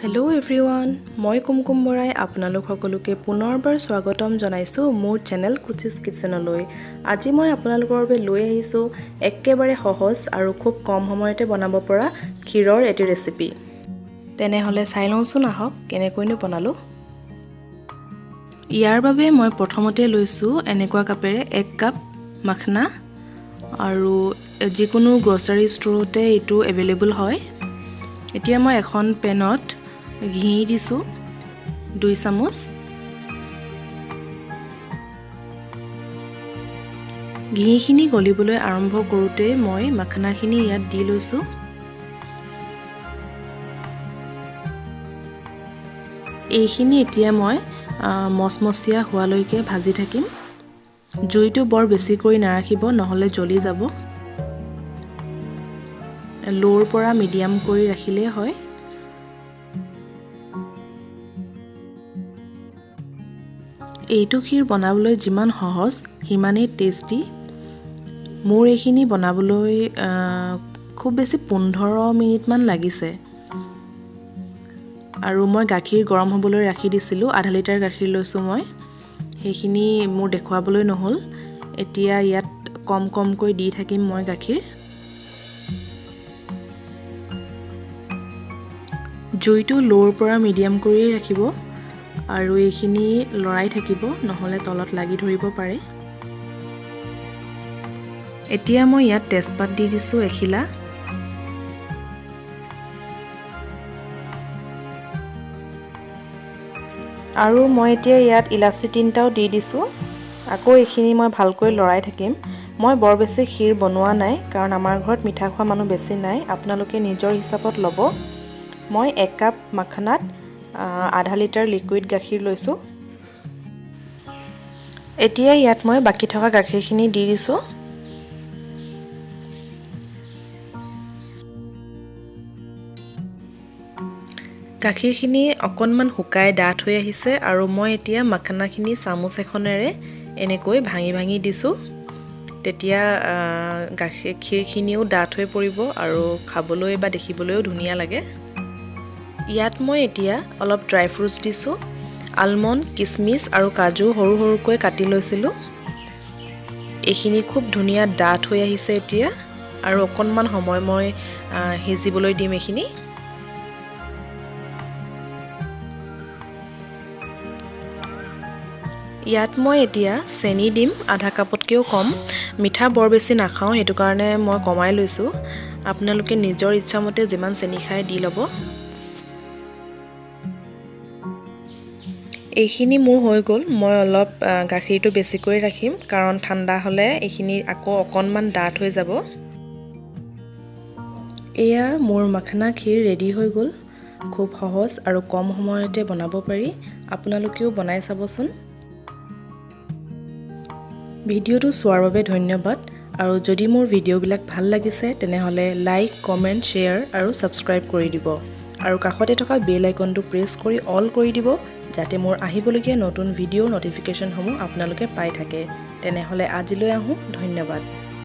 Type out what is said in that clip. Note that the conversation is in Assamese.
হেল্ল' এভৰিৱান, মই কুমকুম বৰাই আপোনালোক সকলোকে পুনৰবাৰ স্বাগতম জনাইছোঁ মোৰ চেনেল কুচিছ কিটচেনলৈ। আজি মই আপোনালোকৰ বাবে লৈ আহিছোঁ একেবাৰে সহজ আৰু খুব কম সময়তে বনাব পৰা ক্ষীৰৰ এটি ৰেচিপি। তেনেহ'লে চাই লওঁচোন আহক কেনেকৈনো বনালোঁ। ইয়াৰ বাবে মই প্ৰথমতে লৈছোঁ এনেকুৱা কাপেৰে 1 কাপ মাখনা, আৰু যিকোনো গ্ৰ'চাৰী ষ্ট'ৰতে এইটো এভেইলেবল হয়। এতিয়া মই এখন পেনত ঘি দিছোঁ 2 চামুচ। ঘিখিনি গলিবলৈ আৰম্ভ কৰোঁতে মই মাখনাখিনি ইয়াত দি লৈছোঁ। এইখিনি এতিয়া মই মচমচীয়া হোৱালৈকে ভাজি থাকিম। জুইটো বৰ বেছি কৰি নাৰাখিব, নহ'লে জ্বলি যাব। ল'ৰ পৰা মিডিয়াম কৰি ৰাখিলেই হয়। এইটো ক্ষীৰ বনাবলৈ যিমান সহজ সিমানেই টেষ্টি। মোৰ এইখিনি বনাবলৈ খুব বেছি 15 মিনিটমান লাগিছে। আৰু মই গাখীৰ গৰম হ'বলৈ ৰাখি দিছিলোঁ। আধা লিটাৰ গাখীৰ লৈছোঁ মই। সেইখিনি মোৰ দেখুৱাবলৈ নহ'ল। এতিয়া ইয়াত কম কমকৈ দি থাকিম মই গাখীৰ। জুইটো ল'ৰ পৰা মিডিয়াম কৰি ৰাখিব আৰু এইখিনি লৰাই থাকিব, নহ'লে তলত লাগি ধৰিব পাৰে। এতিয়া মই ইয়াত তেজপাত দি দিছোঁ এখিলা। আৰু মই এতিয়া ইয়াত ইলাচি 3টাও দি দিছোঁ। আকৌ এইখিনি মই ভালকৈ লৰাই থাকিম। মই বৰ বেছি ক্ষীৰ বনোৱা নাই, কাৰণ আমাৰ ঘৰত মিঠা খোৱা মানুহ বেছি নাই। আপোনালোকে নিজৰ হিচাপত ল'ব। মই 1 কাপ মাখনাত আধা লিটাৰ লিকুইড গাখীৰ লৈছোঁ। এতিয়া ইয়াত মই বাকী থকা গাখীৰখিনি দি দিছোঁ। গাখীৰখিনি অকণমান শুকাই ডাঠ হৈ আহিছে, আৰু মই এতিয়া মাখনাখিনি চামুচ এখনেৰে এনেকৈ ভাঙি ভাঙি দিছোঁ। তেতিয়া ক্ষীৰখিনিও ডাঠ হৈ পৰিব আৰু খাবলৈ বা দেখিবলৈও ধুনীয়া লাগে। ইয়াত মই এতিয়া অলপ ড্ৰাই ফ্ৰুটছ দিছোঁ। আলমণ্ড, কিচমিচ আৰু কাজু সৰু সৰুকৈ কাটি লৈছিলোঁ। এইখিনি খুব ধুনীয়া ডাঠ হৈ আহিছে এতিয়া, আৰু অকণমান সময় মই সিজিবলৈ দিম এইখিনি। ইয়াত মই এতিয়া চেনি দিম, আধা কাপতকৈও কম। মিঠা বৰ বেছি নাখাওঁ, সেইটো কাৰণে মই কমাই লৈছোঁ। আপোনালোকে নিজৰ ইচ্ছামতে যিমান চেনি খাই দি ল'ব। এইখিনি মোৰ হৈ গ'ল। মই অলপ গাখীৰটো বেছিকৈ ৰাখিম, কাৰণ ঠাণ্ডা হ'লে এইখিনি আকৌ অকণমান ডাঠ হৈ যাব। এয়া মোৰ মাখনা ক্ষীৰ ৰেডি হৈ গ'ল। খুব সহজ আৰু কম সময়তে বনাব পাৰি। আপোনালোকেও বনাই চাবচোন। ভিডিঅ'টো চোৱাৰ বাবে ধন্যবাদ। আৰু যদি মোৰ ভিডিঅ'বিলাক ভাল লাগিছে তেনেহ'লে লাইক, কমেণ্ট, শ্বেয়াৰ আৰু ছাবস্ক্ৰাইব কৰি দিব। আৰু কাষতে থকা বেল আইকনটো প্ৰেছ কৰি অল কৰি দিব, যাতে মোৰ আহিবলগীয়া নতুন ভিডিঅ'ৰ ন'টিফিকেশ্যনসমূহ আপোনালোকে পাই থাকে। তেনেহ'লে আজিলৈ আহোঁ। ধন্যবাদ।